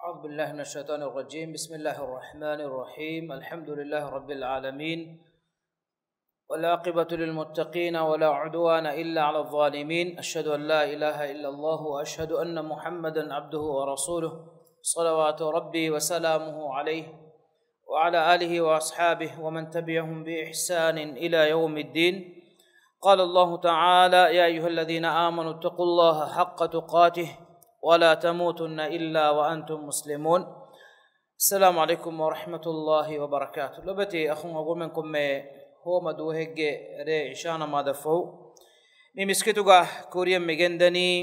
أعوذ بالله من الشيطان الرجيم. بسم الله الرحمن الرحيم. الحمد لله رب العالمين، والعاقبة للمتقين ولا عدوان إلا على الظالمين. أشهد أن لا إله إلا الله وأشهد أن محمدا عبده ورسوله، صلوات ربي وسلامه عليه وعلى آله وأصحابه ومن تبعهم بإحسان إلى يوم الدين. قال الله تعالى: يا أيها الذين آمنوا اتقوا الله حق تقاته ولا تموتن إلا وأنتم مسلمون. السلام عليكم ورحمة الله وبركاته. لبتي أخو منكم هو مدوهج ري إشانا ما دفعو مسكتوغا كوريا مجندني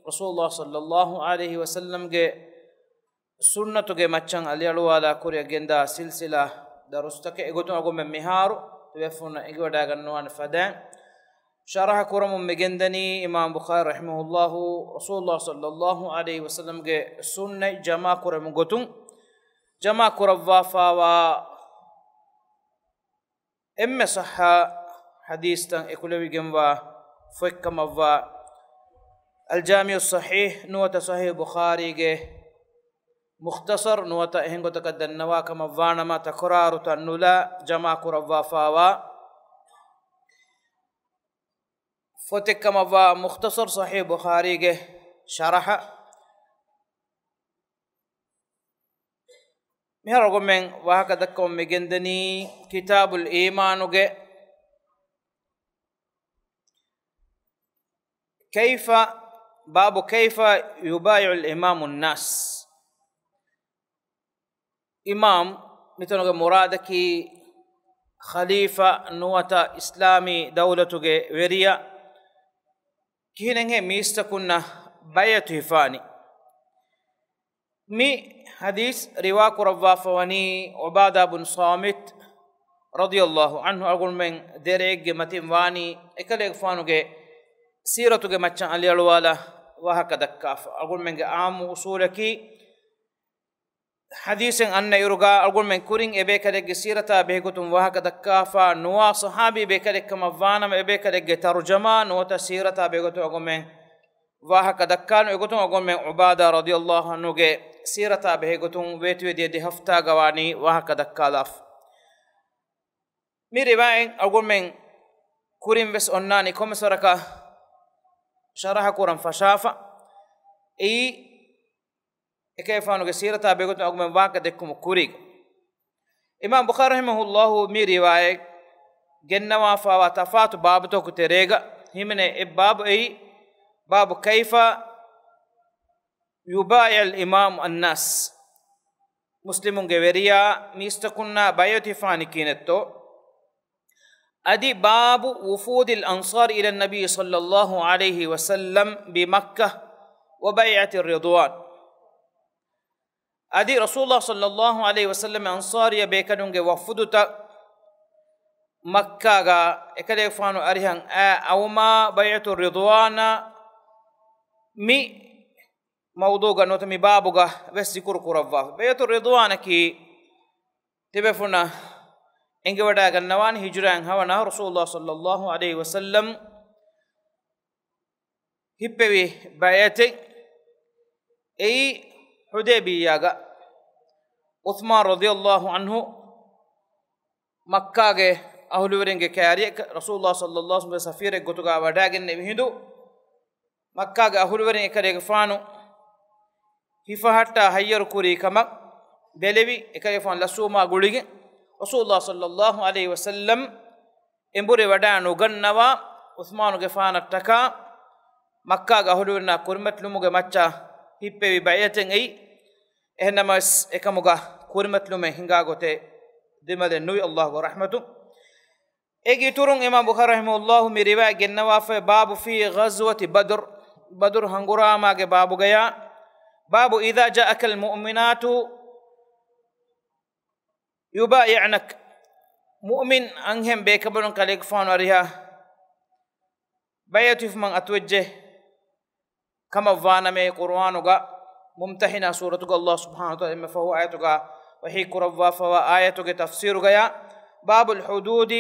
رسول الله صلى الله عليه وسلم سنة مچان عليالو على كوريا جندا سلسلة درستك إغوتو أغو من مهارو تبفون إغو داغنوان فدان شرح كرم مجندني إمام بخاري رحمه الله رسول الله صلى الله عليه وسلم سنة جماع كرم غوتون جماع كرم وافا إما صحة حديث تن إكولوي جنوا فكما الجامع الصحيح نوة صحيح بخاري مختصر نوة إهنغو تقدن نوا كما وانما تكرار تنولا جماع كرم وافا فتك كما مختصر صحيح بخاري شرح مهرغو من وهكذا كم مجندني كتاب الإيمان كيف باب كيف يبايع الإمام الناس. إمام مثل مرادك خليفة نوتا إسلامي دولة وريا كهنه ميستكنا بيت هفاني مي حديث رواك رفافواني عبادة بن صامت رضي الله عنه أقول من دريق متين واني إكاليك فانوك سيرتك مچان علي الوالا وهكذا كاف أقول من عام أصولك حديث أن يرجع أقول من كورين إبيكاليك سيرتا بهكتم وهكذا كافا نوا صحابي بيكاليك كما فانا إبيكاليك ترجمة نوا سيرتا بهكتم أقول من وهكذا كانوا يقولون أقول من عبادة رضي الله عنه سيرتا بهكتم ويتوي دي هفتا غواني وهكذا كالاف مي رواية أقول من كورين بس أناني كم سرقة شرح كورن فشافة كيف أنو سيرتا بيقولون أقول من واقع دكم كوريك. إمام بخاري رحمه الله مي رواية جنوا فواتفات بابتو كتريغا همنا باب باب كيف يبايع الإمام الناس. مسلمون غيريا ميستكنا بايوتي فاني كينتو أدي باب وفود الأنصار إلى النبي صلى الله عليه وسلم بمكة وبيعة الرضوان. أدي رسول الله صلى الله عليه وسلم أنصاريا بيكدونغ وفدتا مكة إكده فانو أريهن أوما بيعة الرضوان مي موضوعا نوتمي بابوغا بس ذكر كرفا بيعة الرضوان كي تبفنا إنك ودا غنوان هجران هوانا رسول الله صلى الله عليه وسلم هبوي بيعتي حديبية عثمان رضي الله عنه مكة أهل ورنج كاريك رسول الله صلى الله عليه وسلم سفير غتوغا وداغن نبيهدو مكة أهل ورنج كاريك فانو هفهتا هير كوري كما بلبي كاريك فان لسوما غوليغ رسول الله صلى الله عليه وسلم امبوري ودانو غنوا عثمان غفان التكا مكة أهل ورنا كرمت لمغ مچا hippe bayeten ehnamas ekamuga kurmatlume hinga gote dimale nuy Allah wa rahmatu egi turun imam bukhari rahimahullah mi riwaya gennawa fa babu fi ghazwati badr hangurama ge babu gaya babu idha ja'aka almu'minatu yubayi'nak mu'min anghem be kabon kalik fanu ariha bayatu man atwajjah كما فانا مي قرآنك ممتحنا سورتك الله سبحانه وتعالى فهو آياتك وحي كروا فهو آياتك تفسيرك يا باب الحدود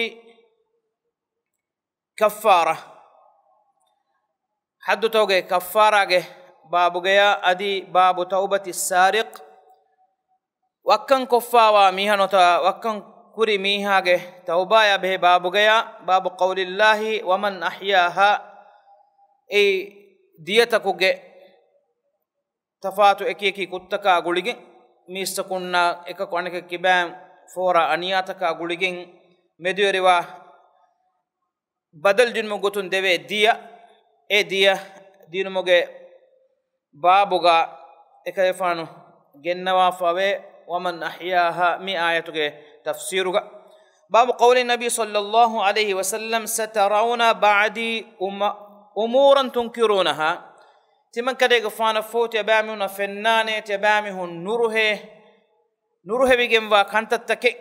كفارة حد توقع كفارة باب جيا أدي باب توبة السارق wakkan koffawa mihanota wakkan kuri mihage tawbaya be babu gaya babu qawlillahi wa man ahyaha e diyatakuge tafatu ekeki kuttaka guligen mistakunna eka koneke kibam fora aniyataka guligen meduyeriwa badal dinmo gotun dewe diya e diya dinmoge babuga eka efanu gennawa fawe wa man ahyaha mi ayatuge tafsiruga babu qawli nabi sallallahu alayhi wa sallam satarawna ba'di umuran tunkirunaha timan kadega fana foti abamuna fennane tabamihun nuruhe bigemwa kantattake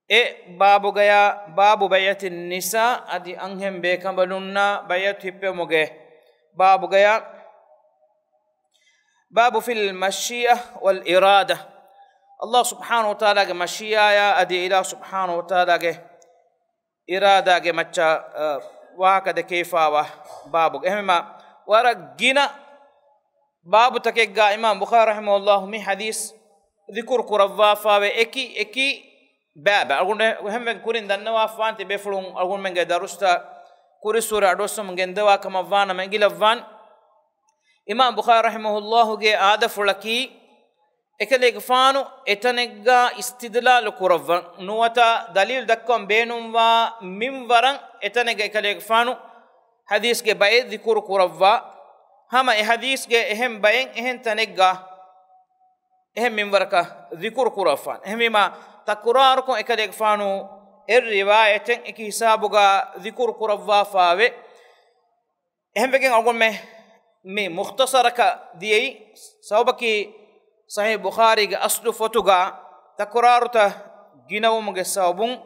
e babu gaya babu bayatin nisa adi anghem bekambalunna bayat hippe moge babu gaya babu fil mashiyah wal irada Allah subhanahu wa ta'ala ge mashiyaya adi ila subhanahu wa ta'ala ge irada ge macha waka de kayfawa babu ehma wara gina babu takegga imam bukhari rahimahullah mi hadis dhikr kurawwa fawe eki baba agunde hemme kurin dannawa fanti befulun agun menge darusta kuri sura adosum gendawa kama wana mengilavan imam bukhari rahimahullah ge ada fulaki ekale gfanu etanegga istidlal kurawwa nuwata dalil dakkom beenumwa minwaran etanegga ekale gfanu hadis ge bay dhikr kurawwa hama e hadis ge ehem bayen ehen tanegga ehem minwaraka dhikr kurawfan ehmima takurar ko ekale gfanu riwayaten ek hisabuga dhikr kurawwa fawe ehem begen agon me mukhtasaraka diyei sawbaki sahih bukhari ge aslu fotuga takurarta ginawumuge sawbun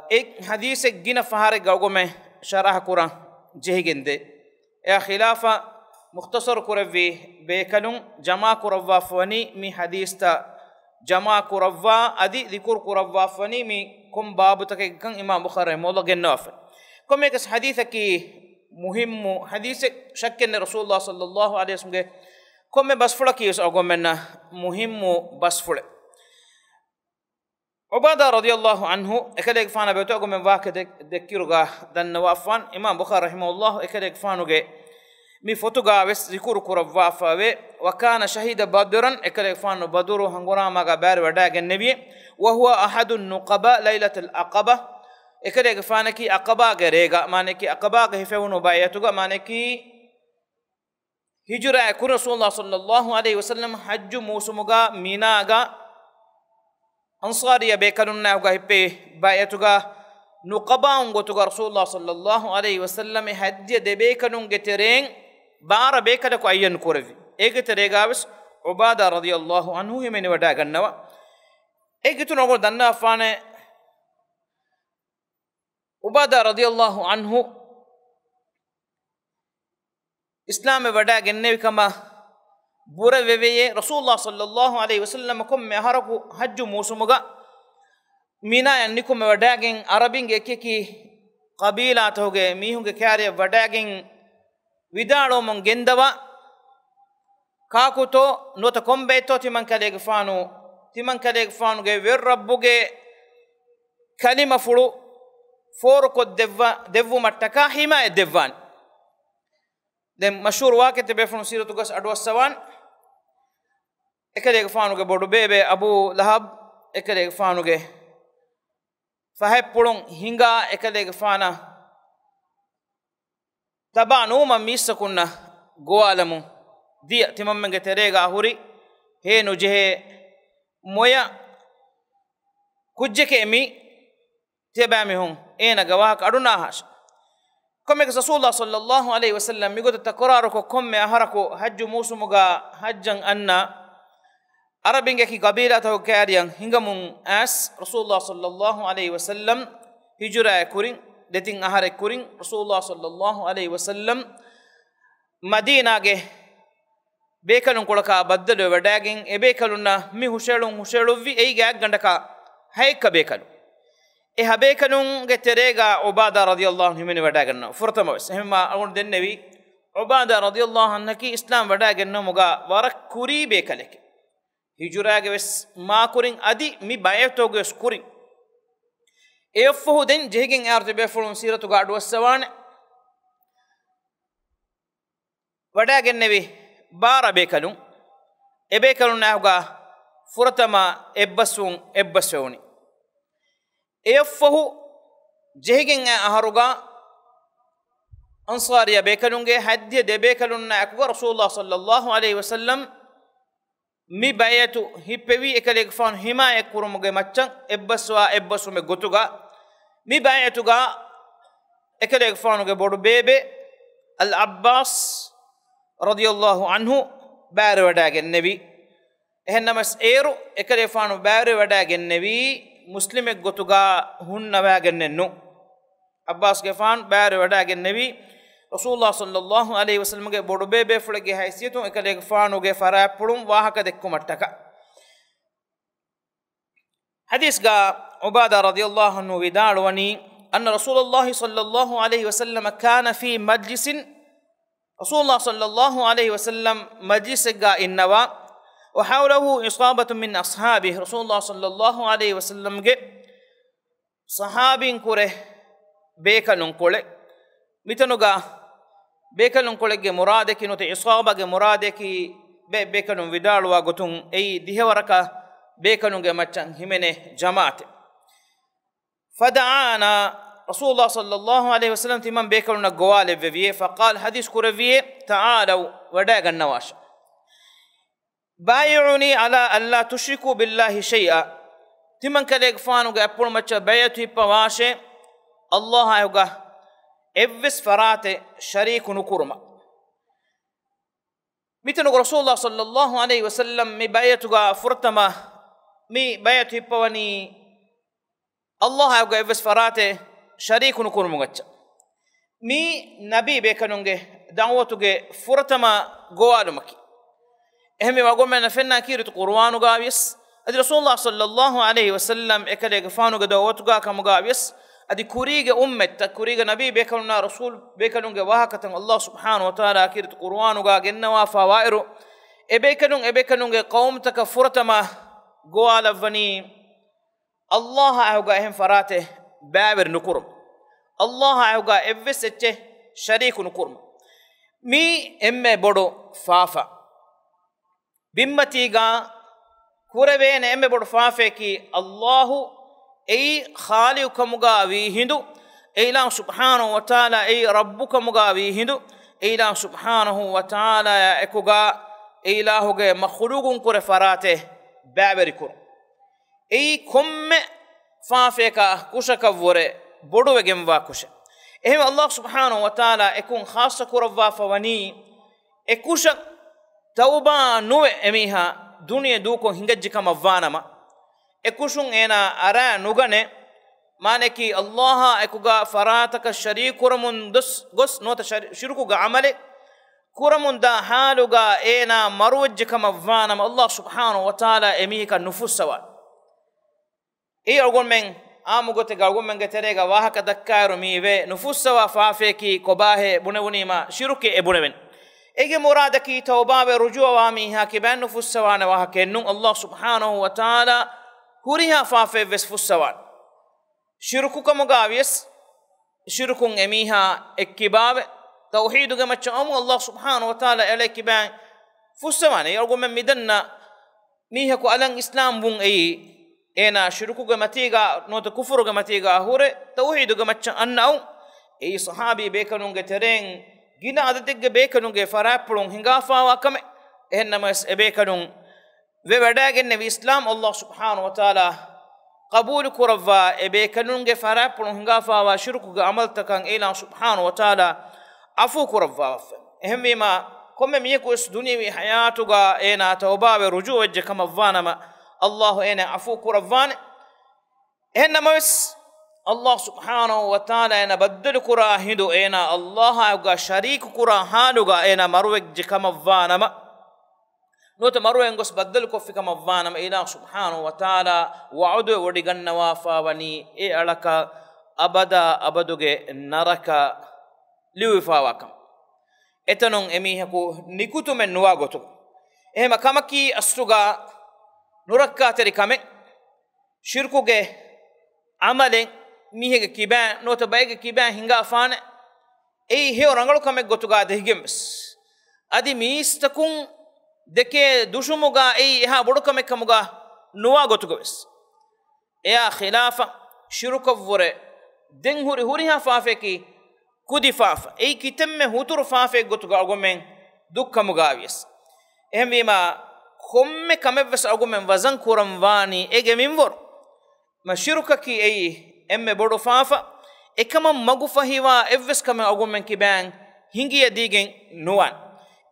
ek hadise gina fahare gawgome sharah kuran jehigende ya khilafa mukhtasar kurawwi bekalun jama kurawwa fani mi hadista jama kurawwa adi dhikr kurawwa fani mi kum babu take kan imam bukhari rahimahullah gennafa kum ek hadith ki muhim hadith shakken rasulullah sallallahu alaihi wasallam ge komme basfula kiyus agomenna muhimmu basfule ubada radiyallahu anhu ekadek fana beto agomen wakade dekiruga dan wafan imam bukhari rahimahullah ekadek fanuge mi fotuga wes zikuru kurawwa fawe wa kana shahida badran ekadek fanu baduru hangurama ga bar wada gen nabi wa huwa ahadun nuqaba laylatul aqaba ekadek fanaki aqaba gerega maneki aqaba ge hefunu bayatuga maneki hijra ku rasulullah sallallahu alaihi wasallam hajju musumuga minaga ansariya bekalunna uga hippe bayatuga nuqaba ungotuga rasulullah sallallahu alaihi wasallam hajja de bekalun getereng bara bekada ko ayyan korevi ege teregavis ubada radiyallahu anhu himeni wada gannawa ege tunogo danna fane ubada radiyallahu anhu islam wada genne kama bura veveye rasulullah sallallahu alaihi wasallam kom me haraku hajju musumuga mina yannikum wada gen arabin ekeki qabila toge mihunge kyare wada gen vidalo mon gendawa kakuto nota kombeto timan kale gfanu ge wer rabbuge kalima fulu for ko devvu mattaka hima devwan dem mashhur waqte befunu siratu gas adwas sawan ekale gfanu ge bodu bebe abu lahab ekale gfanu ge faheb pulun hinga ekale gfana tabanu ma misakunna goalamu dia timammenge terega huri henu jehe moya kujjeke mi tebami hon ena gawah aduna hash komme rasulullah sallallahu alaihi wasallam migoto takraro ko komme aharako hajju musumuga hajjan anna arabinge ki qabila taw kariyan hingamun as rasulullah sallallahu alaihi wasallam hijra kurin detin ahare kurin rasulullah sallallahu alaihi wasallam madina ge bekalun kolaka baddalo wadagin e bekalunna mi husheluvvi ei gag gandaka hayka bekalu e habekalun ge terega ubada radiyallahu anhu min wadaganna furtamos hemma agun dennevi ubada radiyallahu anhu ki islam wadaganna muga warak kuri bekaleke hijurage wes ma kurin adi mi bayatoge wes kurin efuhu den jehigen arte be fulun siratu ga adwassawane wada gennevi bara bekalun ebe kalun nahuga furatama ebbasuni efuhu jehigen aharuga ansariya bekalunge haddiya de bekalunna akuga rasulullah sallallahu alaihi wasallam mi bayatu hippewi ekalege fan himaya kurumuge maccan ebbasume gotuga mi bayatuga ekalege fanuge bodu bebe al abbas radiyallahu anhu bare wadagen nabi ehennamas eru ekalege fanu bare wadagen nabi muslime gotuga hunna wagen nennu abbas ge fan bare wadagen nabi rasulullah sallallahu alaihi wasallam ge bodu bebe fulage haysiyatu ekalege faanu ge farapulum wahaka dekkumattaka hadis ga ubada radiyallahu anhu vidalwani anna rasulullah sallallahu alaihi wasallam kana fi majlisin rasulullah sallallahu alaihi wasallam majlis ga innawa wa hawlahu isabatu min ashabihi rasulullah sallallahu alaihi wasallam ge sahabin kure bekalun kole mitanuga bekalun kolege murade kinote isaba ge murade ki bekalun vidalwa gotun ei dihewaraka bekalun ge maccan himene jamaate fada'ana rasulullah sallallahu alaihi wasallam timam bekalun gowale veviye faqal hadis kureviye ta'alu wada gannawash bay'uni ala an la tushriku billahi shay'a timman kaleg faanu ge appul macca bayatu ipawashe allah ayuga evvis farate shariku nukurma mitanu rasulullah sallallahu alaihi wasallam mi bayatuga furtama mi bayatu ipawani allah ayuga evvis farate shariku nukurmu gacca mi nabi bekanunge da'watuge furtama goalumaki ehmi wagomena fenna kirit qur'anu gawis adi rasulullah sallallahu alaihi wasallam ekale fanuga da'watuga kamuga gawis adi kurige ummet kurige nabi bekaluna rasul bekalunge wahakatan allah subhanahu wa ta'ala akirt qur'anu ga gennawa fawairu ebekalunge qaum taka furatama goalavani allah ayuga ehm farate bawer nukurum allah ayuga evveseche shariku nukurum mi emme bodo fafa bimmatiga kurevene emme bodo fafe ki allah ei khaliqukamuga wi hindu eilam subhanahu wa ta'ala ei rabbukamuga wi hindu eilam subhanahu wa ta'ala ekuga eilahuge makhluqun kure farate baberikur ei komme faafeka kushaka vore bodu wegemwa kushe ehm allah subhanahu wa ta'ala ekun khassa kurawwa fawani ekusha tauba nuwe emiha duniya duko hingajjikama vanama ekushun ena ara nugane maneki allah ekuga farataka sharikurumun gos nota shirkuga amale kuramun da haluga ena marwajjikama vanama allah subhanahu wa ta'ala emika nufussawa e algon men amugote galgon men geterega wahaka dakkairu miwe nufussawa faafeki kobahe bunewunima shiruke ebunewen ege muradaki tawbawe rujuwa mi hakiban nufussawa na wahakennun allah subhanahu wa ta'ala huriha faafe ves fussawan shirku kamugawies shirkun emiha ekkibawe tawhidu ga machamu allah subhanahu wa ta'ala elekiban fussawan yalgo men midanna miha ko alan islam bun ei ena shirku ga matiga nota kufuru ga matiga hure tawhidu ga macha annau ei sahabi bekanun ga tereng gina adategge bekanun ga farapulun hingafawa kame ennamas ebekanun ve wadagen ne islam allah subhanahu wa ta'ala qabul kurava ebekanun ga farapulun hingafawa shirku ga amal takan ila subhanahu wa ta'ala afu kurava ehmima komme miyeku is dunyawi hayatu ga ena tawba ve ruju wajje kama vanama allah ena afu kuravane ennamas allah subhanahu wa ta'ala ena baddal kura hindu ena allah ga sharik kura haluga ena marwajje kama vanama nota marwen gos baddal ko fikama vanama ila subhanahu wa ta'ala wa'udu wadiganna wafawani e alaka abaduge naraka liwifawakam etanon emihaku nikutumen nuwagotu ehma kamaki astuga nurakkaateri kame shirkuge amalen mihege kiban nota bayge kiban hinga faane ei heo rangalu kame gotuga dehigemes adi mistakun deke dushumuga ei eha bodu kame kamuga nuwa gotugoes eya khilafa shirukavure den huriha faafeki kudi faafa ei kitemme huturu faafe gotuga agomen dukkamuga avies ehmima komme kamevs agomen wazan kuram wani ege minvor mashirukaki ei emme bodu faafa ekama magu fahiwa evves kame agomen kiban hingiya digen nuwan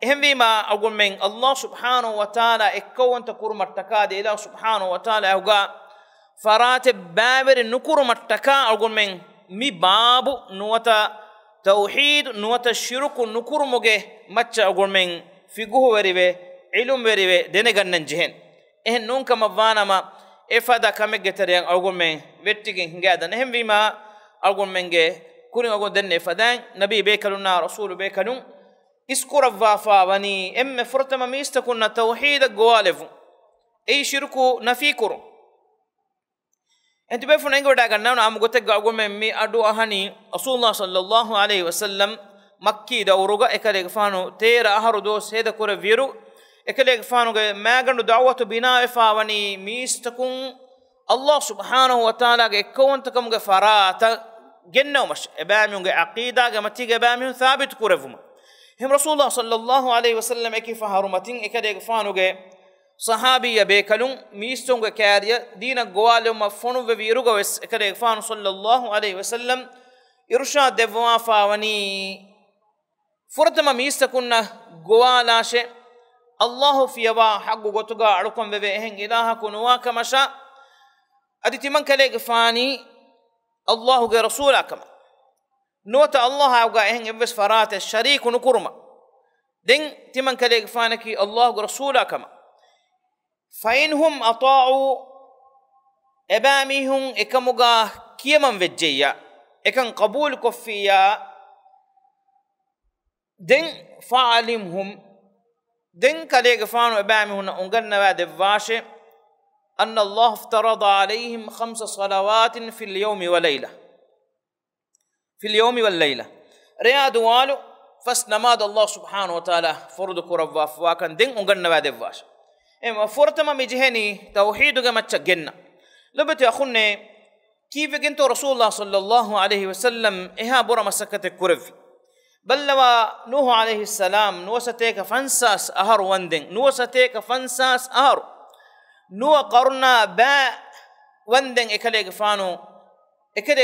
ehmima agomen Allah subhanahu wa ta'ala ekkawanta kurmattaka de ila subhanahu wa ta'ala uga farate babere nukurmattaka agomen mi babu nuwata tawhid nuwata shirku nukurmuge macca agomen figuhu weriwe ilum weriwe denegannan jehen ehen non kama wanama efada kame geteriyan agomen wettigen hingadan ehmima agomenge kurin agon denne fadan nabi bekaluna rasul bekalun iskura wafa wani emme furtama mistakunna tawhid goalevu ei shirku nafikuru enti befun engoda ganna am gotega agomen mi adu ahani rasulullah sallallahu alaihi wasallam makki dawruga ekale gfanu tera aharu dos heda kore viru ekale gfanu ge magandu da'watu bina efa wani mistakun Allah subhanahu wa ta'ala ge ekkontakam ge farata genno mash ebamiun ge aqida ge mati ge ebamiun thabit kurevuma him rasulullah sallallahu alaihi wasallam ekifa harumatin ekade ge fanuge sahabiya bekalun miston ge kariya dina goalum fonu ve viruga wes ekade ge fanu sallallahu alaihi wasallam irshad devwa fawani furtama mistakunna goalashe Allah fiyawa haggu gotuga alukom ve ehen ilaha kunwa kamasha aditi man kale ge fani الله جل رسوله كما نوت الله عوجا إهن يبس فرات الشريك ونكرمه دين تمن كليك فانكي الله جل رسوله كما فإنهم أطاعوا أبامهم إكمجا كيمن وجيا إكن قبول كفيا دين فعلمهم دين كليك فانو أبامهم أنجنا بعد فاشه أن الله افترض عليهم 5 صلوات في اليوم والليلة في اليوم والليلة رياض والو فسنماد الله سبحانه وتعالى فرض كرب وافواكن دين أنغن بعد فاش إما فرتما مجهني توحيد جمت جنة لبت أخوني كيف جنتو رسول الله صلى الله عليه وسلم إها برا مسكت كرب بل لوا نوح عليه السلام نوستيك فنساس أهر وندين نوستيك فنساس أهر نو قرنا با وندن اكليك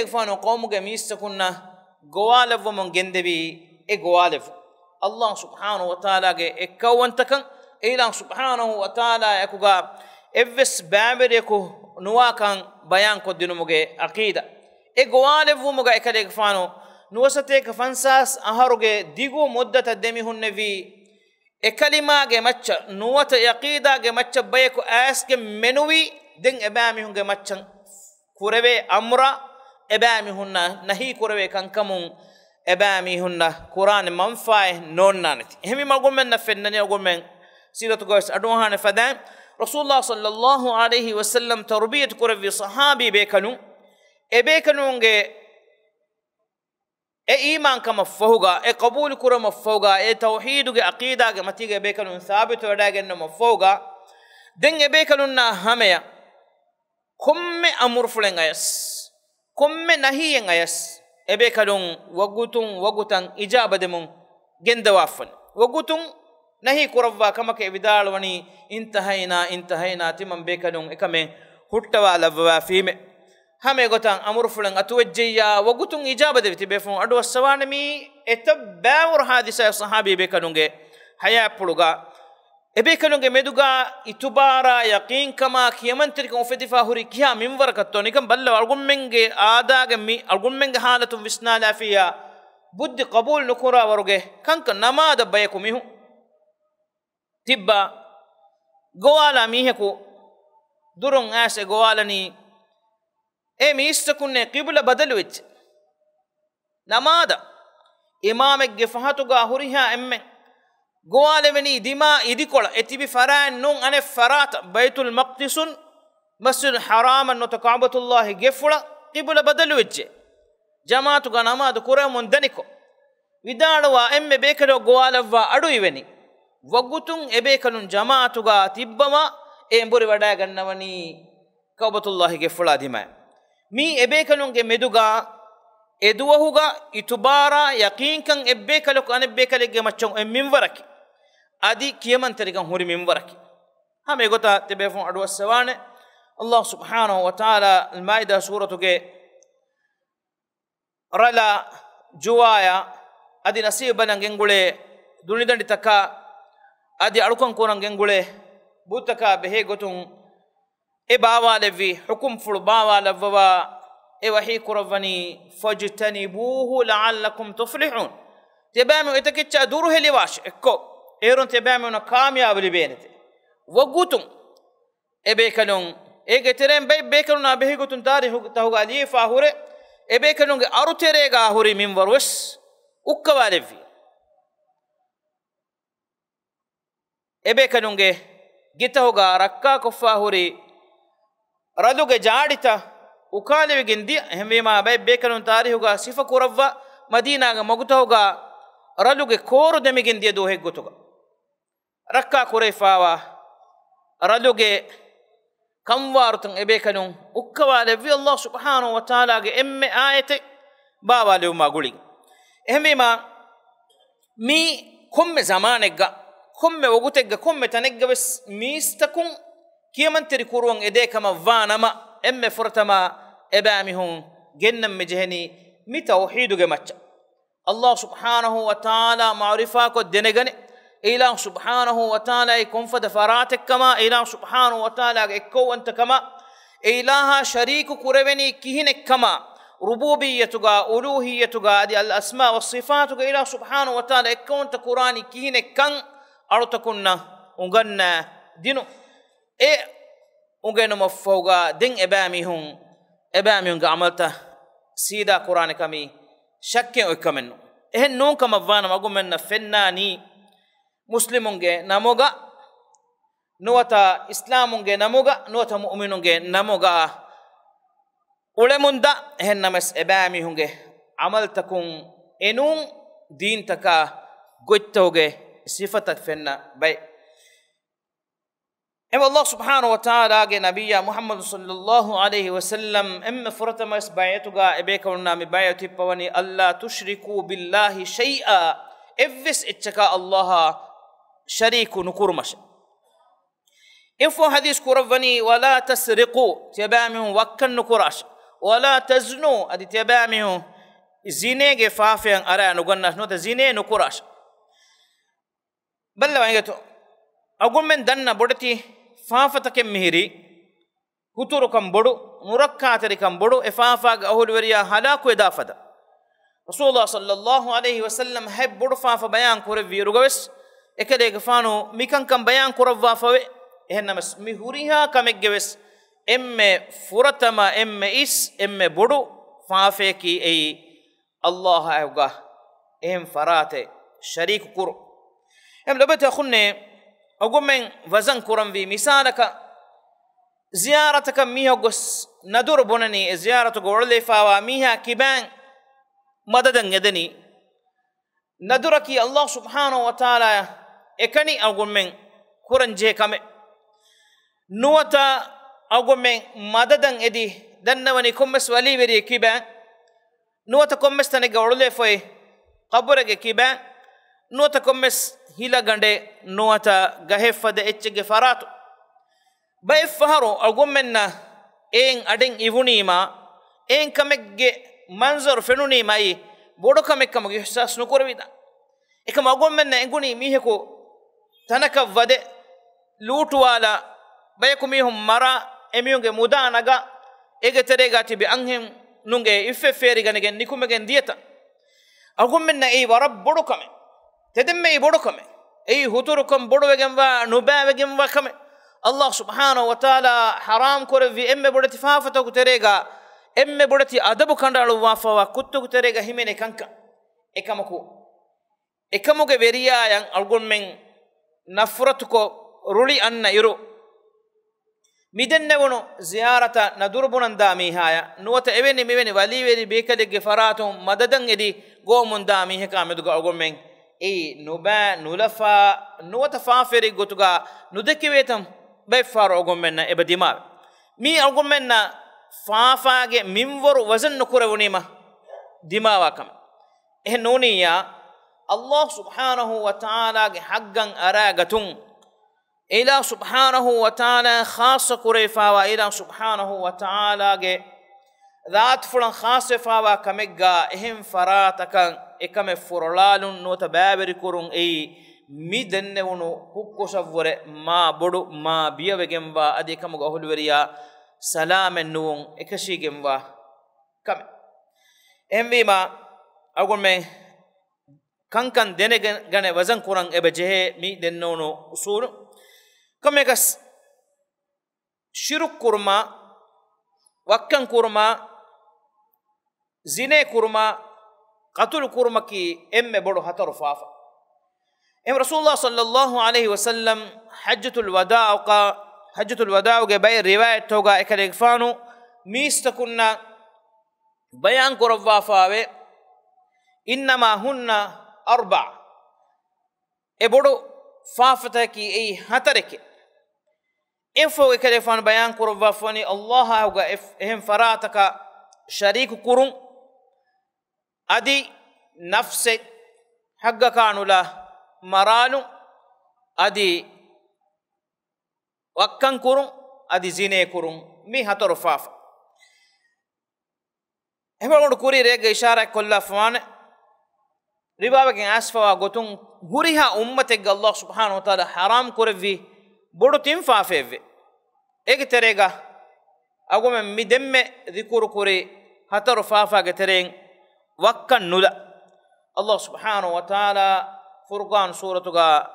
فانو قوم جميس كنا غوالف ومن جندبي غوالف الله سبحانه وتعالى اكونتكن الى سبحانه وتعالى يكوغا افس بابريكو نواكان بيان كدنموغي عقيده غوالف ومغا اكليك فانو نوستيك فانساس اهروغي ديغو مدة دمي هنبي اكلمه ge macca nuwata yaqida ge macca bayko aske menuwi den ebami hunge maccan kurebe amra ebami hunna nahi kurebe kankamun ebami hunna quran manfae nonnanati hemi magomen na fennani agomen siratu gos aduhane fadan rasulullah sallallahu alaihi wasallam tarbiyat kurbi sahabi bekanu ebekanunge إيمان كما فوقا قبول كرم فوقا توحيد عقيدة متيجة بيكلون ثابت وداعي إنه فوقا دين بيكلون هميا كم أمر فلين عيس كم نهي عيس بيكلون وقتون إجابة دمون جندوافن وقتون نهي كرفا كما كبدال وني انتهينا تمام بيكلون كم هتوا لفوا فيم hame gotan amur fulan atwajjiya wagutun ijaba devti befon adu aswanami etabawur hadisa sahabi bekanunge haya puluga ebekanunge meduga itubara yaqin kama kiyamantirika ufedifa huri kiya minwar katto nikam balla algummenge aadaga mi algummenge halatun visnala fiya buddi qabul nukura waruge kanka namada bayekumihu tibba goala miheku durun ase goalani ميستكن قبل بدل وجه نماذا إمامك جفهتك هريها أمن goaleveni dima idikola etibi faran nun ane farat baitul maqdisun masjid haram no ka'batullah gefula qibla badalu wecce jamaatu ga namaz kuramun daniko vidalwa emme bekado goalava adu iveni wagutun ebekanun jamaatu ga tibbama e mbori wada gannawani ka'batullah gefula dima mi ebekanunge meduga eduwahuga itubara yaqinkan ebbekalok anebbekalege machon minwaraki adi kiyaman terigan huri minwaraki hame gota tebefon adu aswane Allah subhanahu wa ta'ala al-maida suratuge rala juwaya adi nasiban ngengule dunidandi taka adi alukan konan ngengule butaka behe gotun e bawalevi hukum fulu bawalava e wahi kuravani fajtanibuhu la'allakum tuflihun tebame etakicha duru heliwash ekko eron tebame na kamyab libenete wagutum ebe kanun ege terem bay bekanun abehi gotun tarikh tahuga ali fahure ebe kanun aruterega huri minwarus ukkawalevi ebe kanun gitahuga rakka koffa huri raduge jaadita ukalewe gendi hemema bay bekanun tarihuga sifa kuravva madina ga mogutahuga raluge koru demi gendi do heggotuga rakka kurefawa raluge kamwarutun ebekanun ukkawale vi Allah subhanahu wa ta'ala ge emme ayate bawale maguli hemema mi komme zamanega komme wogutegga komme tanegga bes mistakun kiyamanteri kurwan ede kama vanama emme furtama ebamihun gennam mejehni mi tawhidu ge macha Allah subhanahu wa ta'ala ma'rifa ko denegane ilah subhanahu wa ta'ala ikon fada faratek kama ilah subhanahu wa ta'ala ekko anta kama ilaha shariku kureveni kihine kama rububiyyatuga uluhiyyatuga adi al asma was sifatuga ilah subhanahu wa ta'ala ekko anta qur'ani kihine kan arutakunna unganna dinu e ungeno mafauga den ebamihun ga amalta sida qur'an kami shakke o kamenno ehen non kama vana magumenna fennani muslimunge namoga nuwata islamunge namoga nuwata mu'minunge namoga ulemunda ehen namas ebamihunge amaltakun enun din taka gottawge sifatak fenna bay اما الله سبحانه وتعالى نبي محمد صلى الله عليه وسلم ام فرتما اسبايتوغا ابيكونا مبايتي بوني الله تشركوا بالله شيئا افس اتكا الله شريك نكرمش افو حديث كرفني ولا تسرقوا تبامه وكن نكراش ولا تزنوا ادي تبامه زينه فافيان ارا نغناش نوت زينه نكراش بل وانغتو اقول من دنا بودتي فافتك مهري هتوركم بدو مركاتركم بدو افافا اهول وريا هلاكو اضافه رسول الله صلى الله عليه وسلم هب بدو فاف بيان كوري رغوس ekade gafano mikan kam bayan kurawwa fawe ehnamas mihuriha kameggeves emme furatama emme is emme bodu faafe ki ei Allah ayuga ehm farate sharik kur em labata khunne agumen wazan kuram vi misalaka ziyarataka mihogos nadur bonani ziyaratu gorle fawa miha kiban madadan yadani naduraki Allah subhanahu wa ta'ala ekani agumen kuranje kame nuwata agumen madadan edi dannawani kommes wali veri kiba nuwata kommes tane gawle foy qabrege kiba nuwata kommes hila gande nuwata gahefade echge faratu bay faharo agumenna en aden ivunima en kamegge manzar fenuni mai bodo kamekam ihsas nukorwida ekam agumenna enguni miheko tanaka wade lutuwala bayakumihum mara emiyunge mudanaga ege terega tibi anhem nunge iffe feri ganege nikumegen dieta agumenna ei warab bodu kame tedemme ei bodu kame ei huturukum bodu wegemwa nubawegemwa kame Allah subhanahu wa ta'ala haram korvi emme bodati faafata ku terega emme bodati adabu kandalu wafawa kuttu ku terega himene kanka ekamaku ekamuge veriyayan algon men nafratuko ruli anna iru midennewunu ziyarata nadurbunan da mihaya nuwata eveni miveni waliveri bekalegge faratum madadan edi gomun da miheka meduga algon men ei nuba nulafa nuwata faferi gotuga nudekivetam bay faro algon menna ebadima mi algon menna faafaage minworu wazan nukurewunima dimawa kam nuniya Allah subhanahu wa ta'ala ge haggan aragatun ila subhanahu wa ta'ala khassa kurefawa ila subhanahu wa ta'ala ge dhat fulan khasefawa kamegga ehim faratakan ekame furlalun nota baberi kurun ei midennewunu hukkosavore ma bodu ma biyawegemba adi kamuga holweriya salamen nuun ekashigemba kame envima agun men kankan dene gane wazan kurang ebe jehe mi dennono usul kamegas shiruk kurma wakkan kurma zine kurma qatul kurma ki emme bodu hataru fafa em rasulullah sallallahu alaihi wasallam hajjatul wadaa ge bay riwayat toga ekale fanu mistakunna bayan kurwa fawe innama hunna arba ebodu faafata ki ei hatareke efo ekale fan bayan kurwa fani allah hauga ehem farataka sharik kurun adi nafse hagga kanula maralu adi wakkan kurun adi zine kurun mi hataru faafa ehmagodu kuri rege ishara kolla fane ribabagen asfawa gotun huriha ummateg Allah subhanahu wa ta'ala haram kurevi bodu tim faafeve ege terega agome midemme dhikuru kuri hataru faafa ge tereng wakkan nula Allah subhanahu wa ta'ala furqan suratuga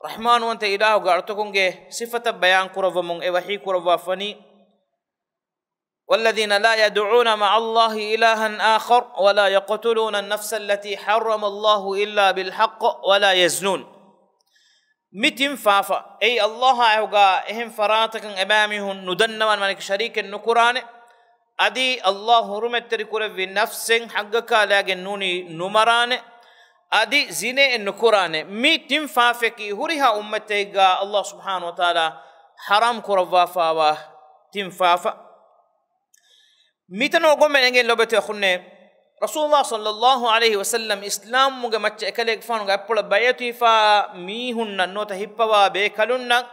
rahman wante ilahu ga artukunge sifata bayan kuravamung e wahi kuravwa fani والذين لا يدعون مع الله إلها آخر ولا يقتلون النفس التي حرم الله إلا بالحق ولا يزنون متم فافا أي الله أوغا إهم فراتك أمامهم ندنوا من شريك النكران أدي الله رمت تركور في نفس حقك لكن نوني نمران أدي زين النكران متم فافا كي هرها أمتيغا الله سبحانه وتعالى حرام كرفافا وتم فافا mitano gomme engel lobete khunne rasulullah sallallahu alaihi wasallam islam muge macce ekale fanu ga appola bayati fa mi hunna nota hippawa be kalunna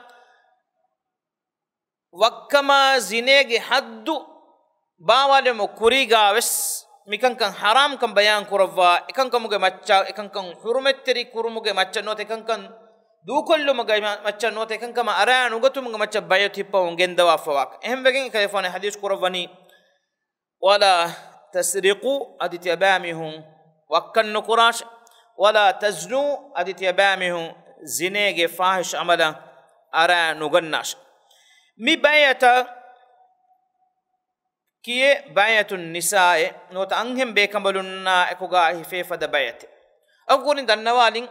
wakkama zinege haddu bawale mo kuriga wes mikankan haram kan bayan kurwa ekankan muge macca ekankan hurumetteri kurumuge macca nota ekankan dukollu muge macca nota ekankan aranu gotu muge macca bayati hippawa gendawa fawak ehmbegen ekale fanu hadith kurwani ولا تسرقوا أدت يبامهم وكن نقراش ولا تزنوا أدت يبامهم زنيج فاحش عملا أرى نغناش مي بايتا كي باية النساء نوت أنهم بيكملنا إكوغا هفيفة بايت أقول إن النوالين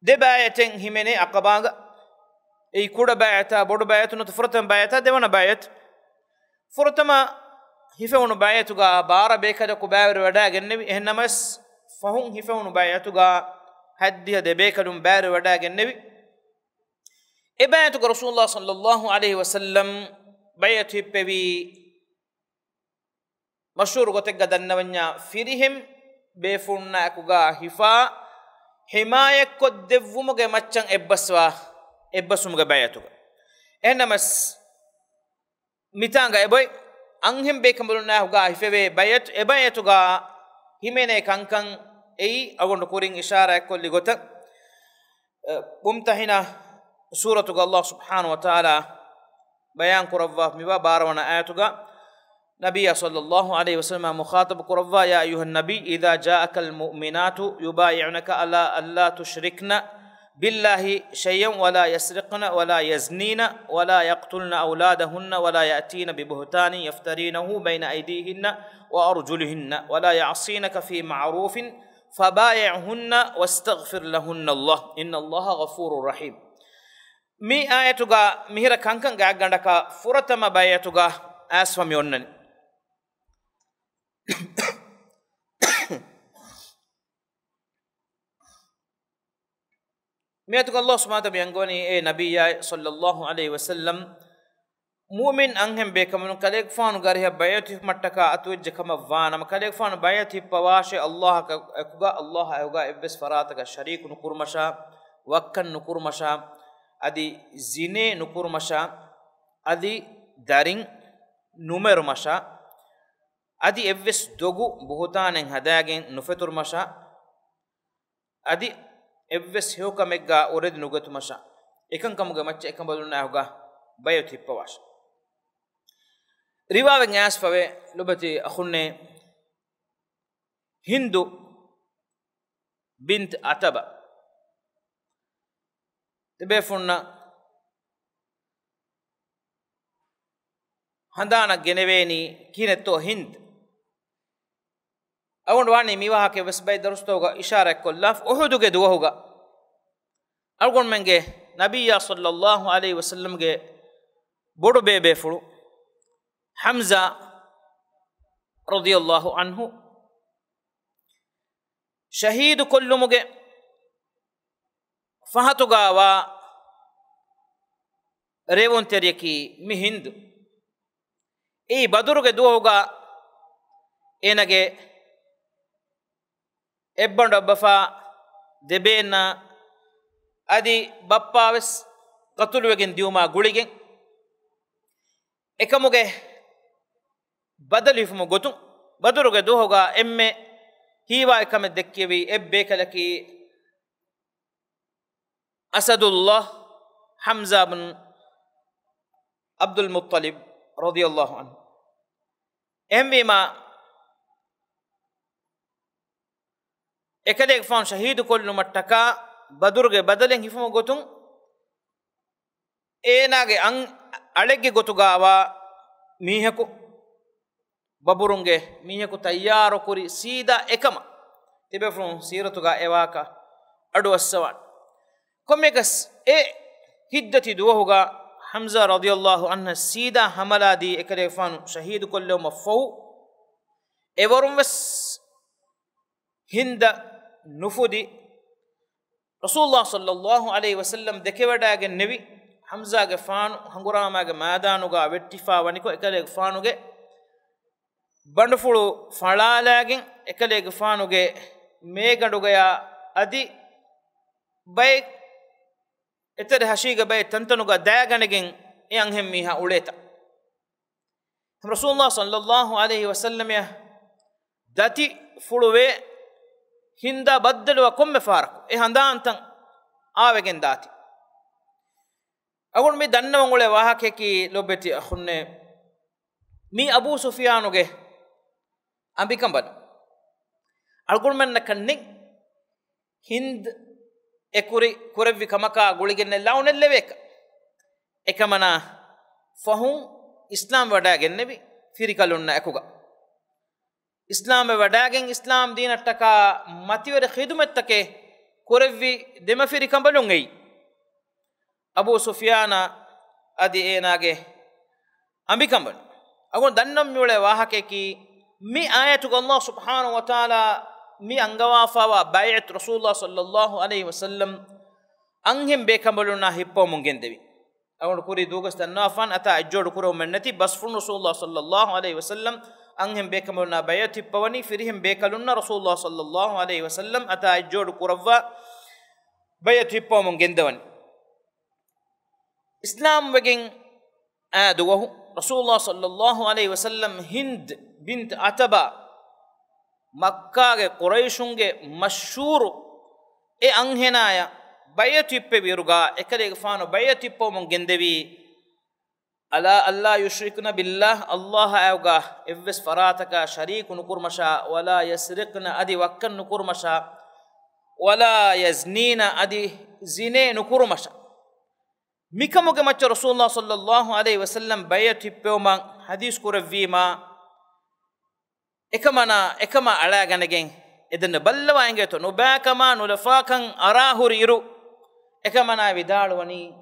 دي بايتين هميني أقباغ أي كودا بايتا بودو بايت نوت فرطن بايتا ديوانا بايت فرطما hifewunu bayatuga bara bekada ku bawri wada gennebi ehnamas fahun hifewunu bayatuga haddiya de bekadum bawri wada gennebi e bayatuga rasulullah sallallahu alaihi wasallam bayatu hippebi mashhur gotegga dannawanya firihim befunna akuga hifa himayek ko devumuge maccan ebbasumuge bayatuga ehnamas mitanga eboy anhem bekamuluna huga hifewe bayatuga himene kankan ei agondu kuring ishara kolli gota mumtahina suratuga Allah subhanahu wa ta'ala bayan kurawwa miwa barawana ayatuga nabiyya sallallahu alaihi wasallam mukhatab kurawwa ya ayuhan nabi idha ja'aka almu'minatu yubay'unaka ala alla tushrikna بالله شيئا ولا يسرقن ولا يزنين ولا يقتلن أولادهن ولا يأتين ببهتان يفترينه بين أيديهن وأرجلهن ولا يعصينك في معروف فبايعهن واستغفر لهن الله إن الله غفور رحيم مي آياتوغا مهير كانكن غاغندكا فرتما باياتوغا آسفم يونن مياتوغا الله سبحانه وتعالى بيانغوني اي نبي صلى الله عليه وسلم مؤمن أنهم بكمن كليك فانو غاريه باياتي متكا أتوجه كم وانا مكليك فانو باياتي بواشة الله كأكوغا الله أيوغا إبس فراتك شريك نكور مشا وكن نكور مشا أدي زينة نكور مشا أدي دارين نمر مشا أدي إبس دوغو بهتان هداغين نفتر مشا أدي إبس هيوكا ميغا أورد نغت مشا إكن كمغا مچ إكن بدلنا أيوغا باياتي بواشة رواية ناس فوي لبتي أخونا هندو بنت عتبة تبيفونا هندانا جنبيني كينتو هند أول واني ميوها كي بس باي درستوغا إشارة كلاف أحدو كي دوهوغا أقول منجي نبي صلى الله عليه وسلم كي بودو بيبي فلو حمزة رضي الله عنه شهيد كل مجي فهتوغا و ريون تريكي مهند اي بدرغ دوغا انغي ابن ربفا دبينا ادي بپاوس قتل وگن ديوما گوليگن එකමුගේ බදලිෆුම ගොතුන් බදුරුගේ දුහෝගා එම්මේ හීවා එකම දෙක්කේවි එබ්බේ කලකි අසදුල්ලාහ් හම්සා බන් අබ්දුල් මුත්තලිබ් රදියල්ලාහු අන්හු එම්වීමා එකදෙක් ෆාන් ශහීද් කොල්ලු මට්ටකා බදුරුගේ බදලෙන් හිෆුම ගොතුන් ඒනාගේ අං අලෙග්ගේ ගොතුගාවා මීහකු බබුරුන්ගේ මීහකු තයාරු කුරි සීදා එකම තිබෙෆුන් සීරතුගා එවාක අඩුවස්සවන් කොමෙකස් ඒ හිද්දති දුවහුගා හම්සා රදියල්ලාහු අන්හු සීදා හමලාදී එකදෙෆානු ශහීද් කොල්ලෝ මෆෝ එවරුම් වස් හින්ද නුෆුදි රසූලුල්ලාහ් සල්ලල්ලාහු අලයිහි වසල්ලම් දෙකවඩාගෙන නෙවි حمزة فانو هنغراما مادانو غا ويتفا ونيكو اكليغ فانو گه بندفلو فلالاگين اكليغ فانو گه ميگندو گيا ادي باي اتر حشيگه باي تنتنو گا داگنگين يان هم ميها اوليتا رسول الله صلى الله عليه وسلم يا داتي فلووي هندا بدلوا كم فارق اي هندانتن آوگين داتي أقول مي دنا وعلى واحد كي لو بتي أخونا مي أبو سفيان وجه أم بيكم بد أقول من نكنّي هند إكوري كوربي كماكا أقولي جنّة لاون الليبك إكمانا فهم إسلام وداعن نبي في ركالونا أكوغا إسلام وداعن إسلام دين التكا ماتيور خدمة تكى كوربي دم في ركام بلونغي أبو سفيان أدي إناجه أمي كمبل أقول دنم يوله واحد كي مي آية الله سبحانه وتعالى مي أنغوافا وبايعت رسول الله صلى الله عليه وسلم أنهم بكمبلنا هيبو مونجن دبي أقول كوري دوغس تنافان أتا أجور كورو منتي بس فن رسول الله صلى الله عليه وسلم أنهم بكملنا بيات هيبواني فيهم بكلنا رسول الله صلى الله عليه وسلم أتا أجور كوروا بيات هيبو مونجن دواني إسلام وجين دوه رسول الله صلى الله عليه وسلم هند بنت عتبة مكة قريشونge مشهور أنهنايا بيتيب بيرجع إكلي فانو بيتيب من جندبي ألا الله يشركنا بالله الله أوجا إفس فراتك شريك نكور مشا ولا يسرقنا أدي وكن نكور مشا ولا يزنينا أدي زنا نكور مشا ميكموجا مچ رسول الله صلى الله عليه وسلم بيتيب من حديث كورفيما إكما على جنجين edenne ballawa enge to nubakama nulafakan arahuri iru ekamana vidalwani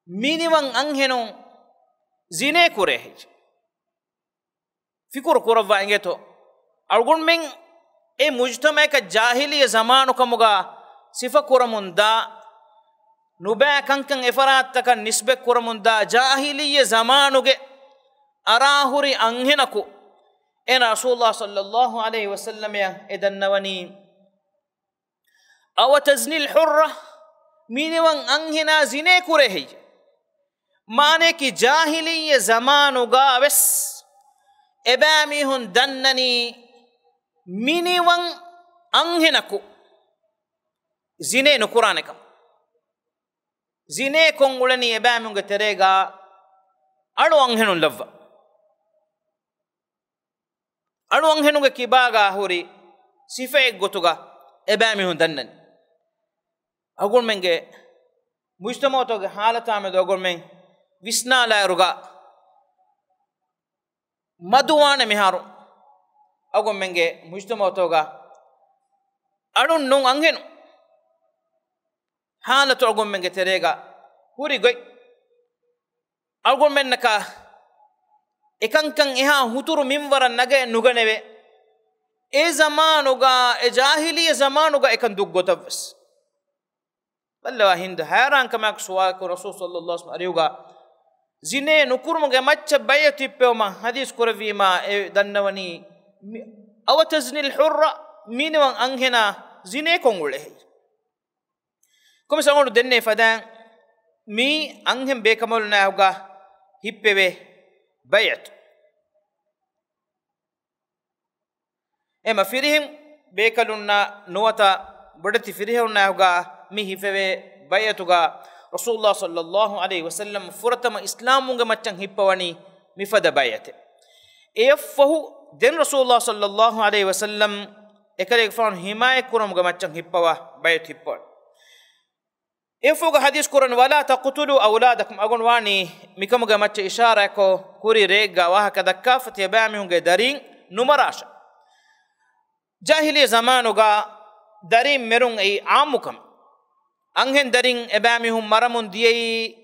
miniwan anhenu zine kurehi fikur kurawwa enge to algun men e mujtama ka jahiliya zamanu kamuga sifa kuramunda nubakankan efarattaka nisbe kuramunda jahiliya zamanuge arahuri anhenaku en rasulullah sallallahu alaihi wasallam ya edannawani aw tazni al hurra miniwan anhena zine kurehi mane ki jahiliya zamanuga wes ebami hun dannani miniwan anhenaku zine no qur'anekam zine kongulani ebami hunge terega alu anhenun lavva alu anhenuge kibaga huri sife gotuga ebami hun dannani agul menge mujtamaatoge halata me dogol men visnala ruga maduwane miharu agol menge mujtamaatoga alun non anhenu halatu agol menge terega huri goy agol men naka ekankan eha huturu minwara nage nuganewe e zamanuga e jahiliya zamanuga ekan duggotavs ballawa hinda hayran kamak suwa ko rasul sallallahu alaihi wasallam ariuga zine nukurmuge macca bayatippewma hadis kurawima e dannawani aw tazni al hurra minwan anhena zine kongule komi sangodu denne fadan mi anhem bekamol naawga hippewe bayat ema firihim bekalunna nuwata bodati firihun naawga mi hifewe bayatuga rasulullah sallallahu alaihi wasallam furatama islamunga maccan hippawani mifada bayate efahu den rasulullah sallallahu alaihi wasallam ekale fan himaye kurumga maccan hippawa bayat hippawa efuga hadis kuran wala taqtulu awladakum agon wani mikamuga macca ishara ko kuri rega wa kadakka fatiyabami hunge darin numarasha jahiliya zamanuga darin merun ei amukam anhen darin ebami hum maramun diyei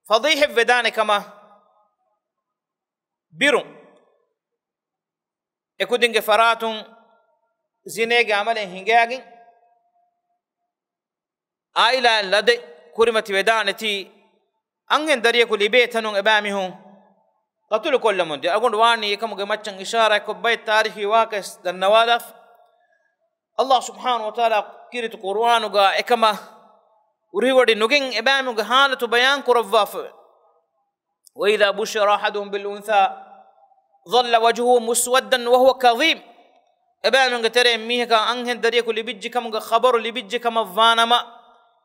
fadih vedane kama birun ekudinge faratun zinege amale hingagin aila lade kurimati vedane ti anhen dariye ku libetanun ebami hum qatul kollamun de agon wani ekamuge maccan ishara ko bay tarihi waqis dan nawalaf Allah subhanahu wa ta'ala kirit qur'anuga ekama uriwadi nugin ebamuge halatu bayan kurawaf wa idha bushira ahaduhum bil untha dhalla wajhuhu muswaddan wa huwa kadhib ebamuge tere mihka anhen dariye ku libijji kamuge khabaru libijji kama vanama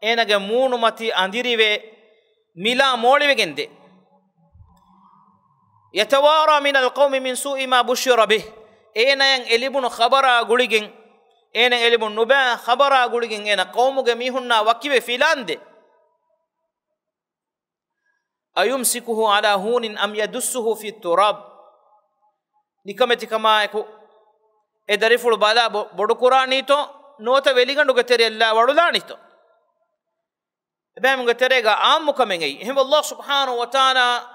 enage moonu mati andiriwe mila moliwe gende yatawara min alqawmi min su'i ma bushira bih enayan elibun khabara guligen enen elibun nuba khabara guligen ena qawmuge mihunna wakiwe filande ayumsikuhu ala hunin am yadussuhu fi turab nikameti kama ko edarifulu bala bodu qur'ani to nota veliganduge tere alla wadulani to ebamuge terega ammu kamengei ehme Allah subhanahu wa ta'ala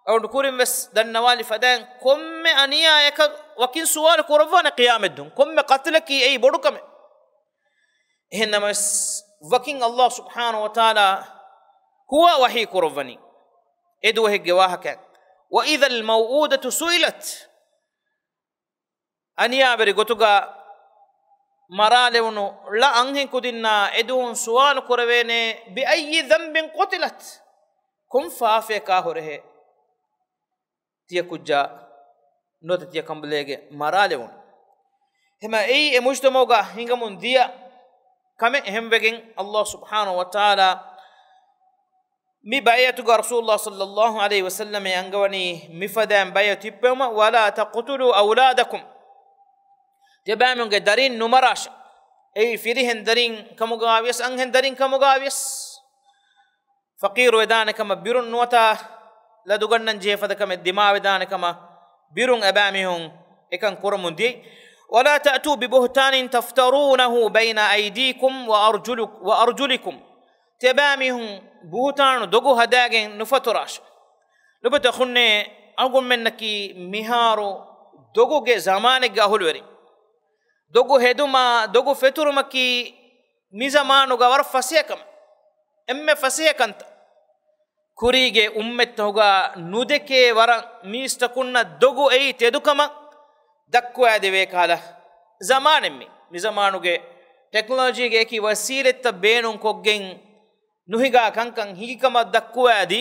awdu kurim bes dan nawali fadan komme aniya eka wakin suwal kurawwana qiyameddun komme qatlaki ei bodu kame ehnamas wakin Allah subhanahu wa ta'ala huwa wahi kurawani edu hegge wahaka wa idha al maw'udatu su'ilat aniya beri gotuga maralewnu la anhen kudinna edun suwal kurawene bi ayyi dhanbin qutilat kum faafe ka horehe tiya kujja nota tiya kamblege maralewun hema ei e mujtamoga hingamun dia kame hemwegen Allah subhanahu wa ta'ala mi bayatuga rasulullah sallallahu alaihi wasallam angawani mifadan bayatippema wala taqtulu awladakum tebamunge darin numarash ei firihen darin kamuga avias anhen darin kamuga avias faqir wedane kama birun nota ladugannan jefada kama dima wedane kama birun abamihun ekan kuramun di ولا تأتوا ببهتان تفترونه بين أيديكم وأرجلكم تبامهم بهتان دغو هداغن نفتراش لبت خنّي أقول منكي مهارو دغو جه زمانك أهولوري دغو هدوما دغو فتورمكي مي زمانو غور فسيكم أم فسيكنت كوريجي أمتهوغا نودكي ورا ميستكونا دغو أي تدوكما دكوا ديوي كالا زمانمي مي زمانوغي टेक्नोलॉजी गे की वसीलत बेनुं कोग्गें नुहिगा कंकं हिगिकम दक्कुआदि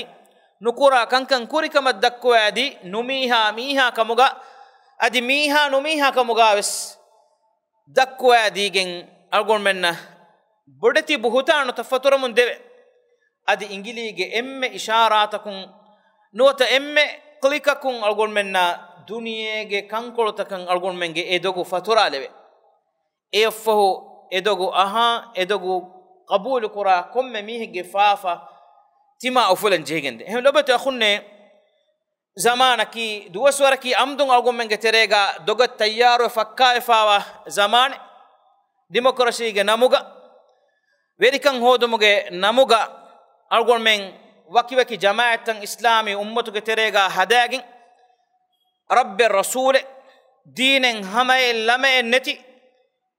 नुकुरा कंकं कुरिकम दक्कुआदि नुमीहा मीहा कमुगा अदि मीहा नुमीहा कमुगा वस दक्कुआदि गें अगुण मेन्ना बुडति बहुतानु तफतुरमुन देवे अदि इंगिली गे एम्मे इशारातकुं नोत एम्मे क्लिककुं अगुण मेन्ना दुनिये गे कंकोलतकं अगुण मेंगे एदोगु फतुरा लेवे एफहो एदोगु अहा एदोगु قبول كرا كم ميه جفافة تما أفلن جيجند هم لبت أخونة زمانكي دوسوركي أمدون أقوم من جتريجا دوغت تيار وفكاء فاوا زمان ديمقراطية جناموجا ويركان هو دموجة ناموجا أقوم من وكي جماعة إسلامي أمته جتريجا هداجين رب الرسول دين همي لمي نتي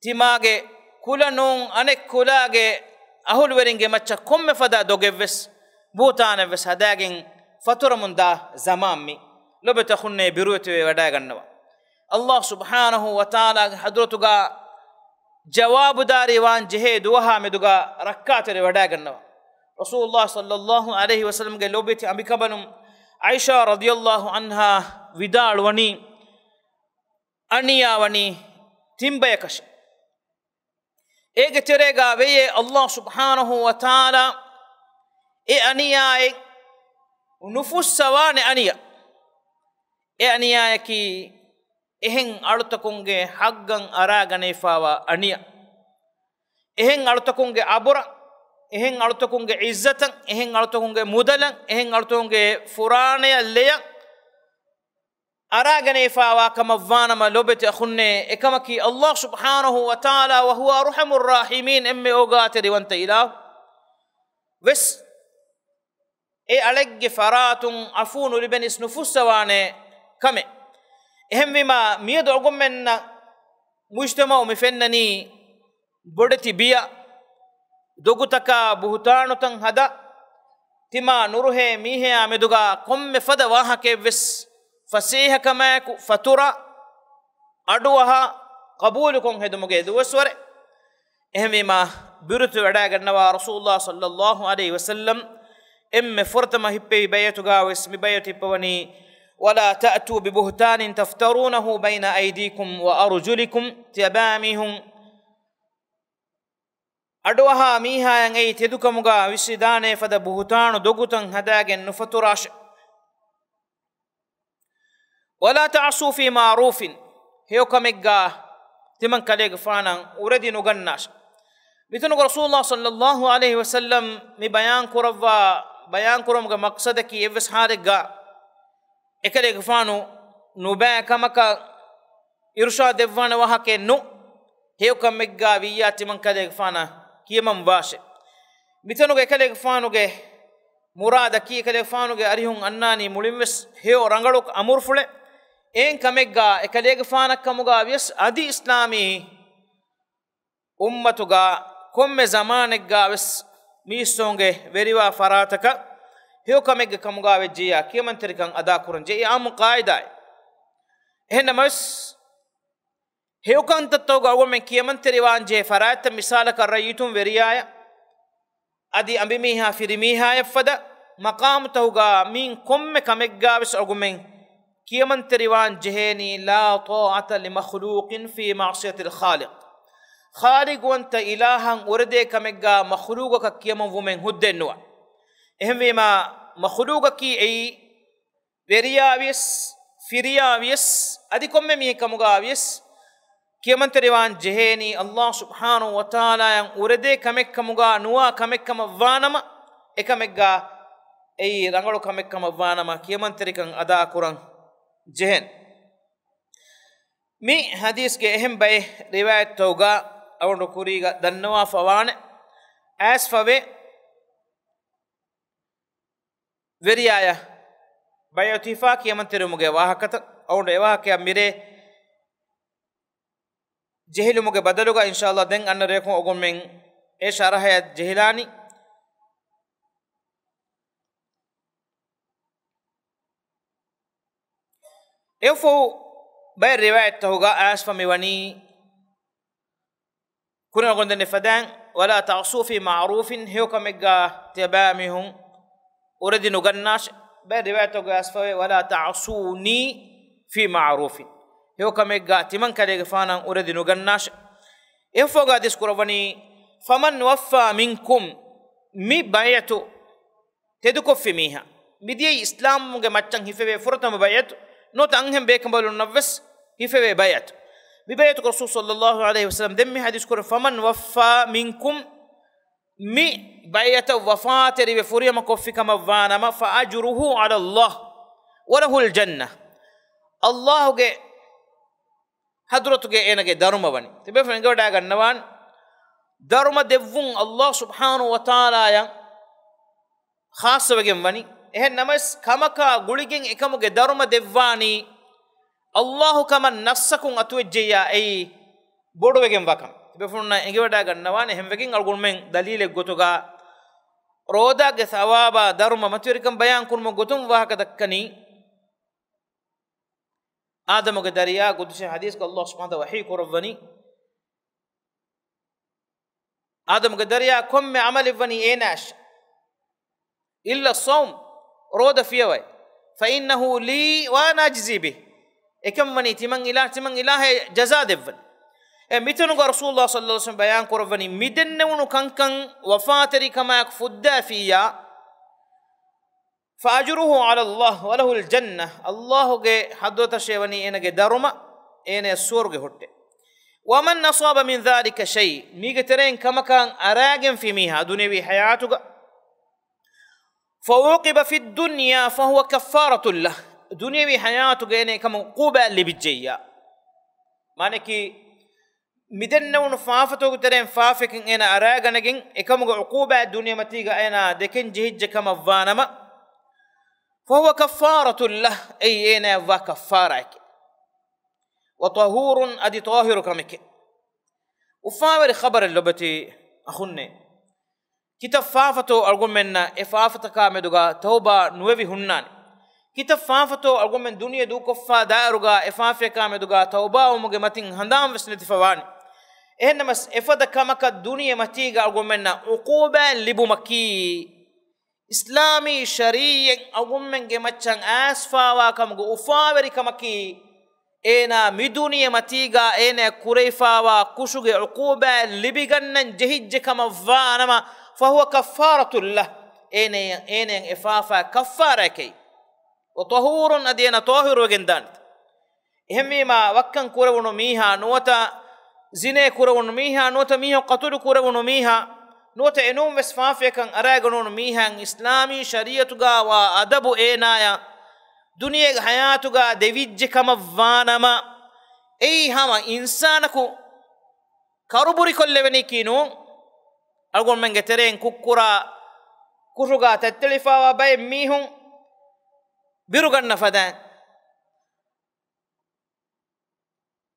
تماجي كلنون أنك كلاجي أهول ورينجي ماتشا كم فدا دوجيفس بوتان فس هداجين فطر من دا زمامي لو بتخوني بروتي وداعنوا الله سبحانه وتعالى حضرتك جواب داري وان جهاد وها مدوغا ركعت وداعنوا رسول الله صلى الله عليه وسلم قال لو بيتي أمي كبنم عائشة رضي الله عنها ودال وني أنيا وني تيمبيكش एक चरेगा वे अल्लाह सुब्हानहु व तआला ए अनिया नुफुस सवाने अनिया की एहं अड़तकुंगे हग्गं अरागने फावा अनिया एहं अड़तकुंगे अबुरा एहं अड़तकुंगे इज्जतं एहं अड़तकुंगे मुदलं एहं अड़तकुंगे फुराने लेया أراجني فاوا كما فانما لبت أخني إكمكي الله سبحانه وتعالى وهو أرحم الراحمين إمي أوغاتري وانت إله بس إيه ألق فرات عفون لبن اسنفس سواني كمي إهم بما ميد أقوم من مجتمع مفنني بدتي بيا دوغتكا بهتانو تن هدا تما نوره ميه عمدوغا كم فدا واها كيف فسيح كما فترة أدوها قبولكم هدمجه دوسور إهمما برت وداعنا رسول الله صلى الله عليه وسلم إم فرت ما هبي بيتوغا واسم بيت هبوني ولا تأتوا ببهتان تفترونه بين أيديكم وأرجلكم تبامهم أدوها ميها ينعي تدوكمغا وسيدانه فدا بهتان دوغتن هداعن نفتراش ولا تعصوا في معروف هيوكمغا تمن كليغ فانا اوردي نغناش بيتنو رسول الله صلى الله عليه وسلم مي بيان كرمغا مقصدك يفس حارغا اكليغ فانو نوبا كمكا ارشاد دفانا وهكه نو هيوكمغا ويا تمن كليغ فانا كيمم واشه بيتنو اكليغ فانوغه مراد كي اكليغ فانوغه اريهون اناني موليمس هيو رنگلوك امورفله إن كمجا إكليج فانك كمجا بيس أدي إسلامي أمتوجا كم زمانك جا بس ميسونجه وريوا فراتك هيو كمجا كمجا بجيا كيمن تريكان أدا كورن جي أم قاعدة هنا مس هيو كان تتوجا أول من كيمن تريوان جي فرات مثال كريتهم وريايا أدي أمبيميها فريميها يفدا مقام توجا مين كم كمجا بس أقول من كيمن تريوان جهني لا طاعة لمخلوق في معصية الخالق خالق وانت إلها ورده كمجا مخلوقك كيمن ومن هدنوا إهم ما مخلوقك أي ورياويس فرياويس أدي كم ميه كمجاويس كيمن تريوان جهني الله سبحانه وتعالى ورده كمك كمجا نوا كمك كمفانما إكمجا أي رانغلو كمك كمفانما كيمن تريكان أدا كوران جهن مي حديث کے اہم بے روایت توگا اور نکوریگا دنوا فوان ایس فوے ویری آیا بیعتیفا کی امن تیرے مگے واحقت اور ایواہ کیا میرے جہل مگے بدلو گا انشاءاللہ دنگ ان ریکھوں اگن میں اے شارح جہلانی ایفو بے روایت ہوگا ایس فمی ونی كنا قلنا نفدان ولا تعصوا في معروف هيو كمجا تبامهم أريد نجناش بروايته قاسفه ولا تعصوني في معروف هيو كمجا تمن كده فانا أريد نجناش يفوق هذا سكرواني فمن وفى منكم مي بايتو تدكو في ميها بدي إسلام مجا ماتشان هيفه فرطة مبايت نوت عنهم بيكم بقولوا نفس هيفه بايت ببيت الرسول صلى الله عليه وسلم دمي حديث كور فمن وفى منكم مي بيت وفاة ربي فريا مكوفي كما فانما فأجره على الله وله الجنة الله جي حضرته جي انا جي دارما بني تبي فنجو داغ النوان دارما دفون الله سبحانه وتعالى يا خاص بجم بني إيه نمس كما كا غوليجين إكمو جي دارما دفاني الله كمان نفسكم أتوجيا أي بودو وجم وكم بفرنا إنجوا دا غنوان هم وجين أقول من دليل غوتوغا رودا غثوابا دارما متوركم بيان كرم غوتم واه كدكني آدم غداريا قدس حديث الله سبحانه وحي كرفني آدم غداريا كم عمل فني إيناش إلا الصوم رودا فيه فإنه لي وأنا أجزي به ekam mani timang ilah jaza devvan mitanu rasulullah sallallahu alaihi wasallam bayan korvani midennewunu kankan wafatari kama fudda fiya faajruhu ala allah wa lahu aljanna allah ge haddota shevani enage daruma ene surge hotte wa man nasaba min dhalika shay mige teren kama kan aragen fi miha dunyawi hayatuga فوقب في الدنيا فهو كفارة له دنيوي حياته جيني كم عقوبة اللي بتجيا معنى كي مدنون فافتو ترين فافكين أنا أراجعنين كم عقوبة الدنيا متيجا أنا دكين جهج كم فانما فهو كفارة له أي أنا وكفارك وطهور أدي طاهر كمك وفاور خبر اللبتي أخوني كتاب فافتو أقول منا إفافتك كامدوغا توبة نوبي هنان كتاب فافتو أقول من دنيا دو كفا دايروغا إفافة كامدوغا توبة ومجي متين هندام وسنتي فواني إنما إفادة كامك الدنيا متيجا أقول منا عقوبة لبو مكي إسلامي شريع أقول من جمتشان أسفا وكمجو أفاوري كمكي إنا مدنيا متيجا إنا كريفا وكشوج عقوبة لبيجنن جهج كما فانما فهو كفارة له إنا إفافة كفارة كي وطهور أدينا طاهر وجندان همي ما وكن كورونو ميها نوتا زنا كورونو ميها نوتا ميها قتل كورونو ميها نوتا إنوم وسفافة كان أراجونو ميها إسلامي شريعتها وأدب إنايا دنيا حياتها ديفيج كما فانما أي هما إنسانكو كاربوري كل بني كينو أقول من جترين كوكورا كوشوغا تتلفا وباي ميهم بيروغان نفدان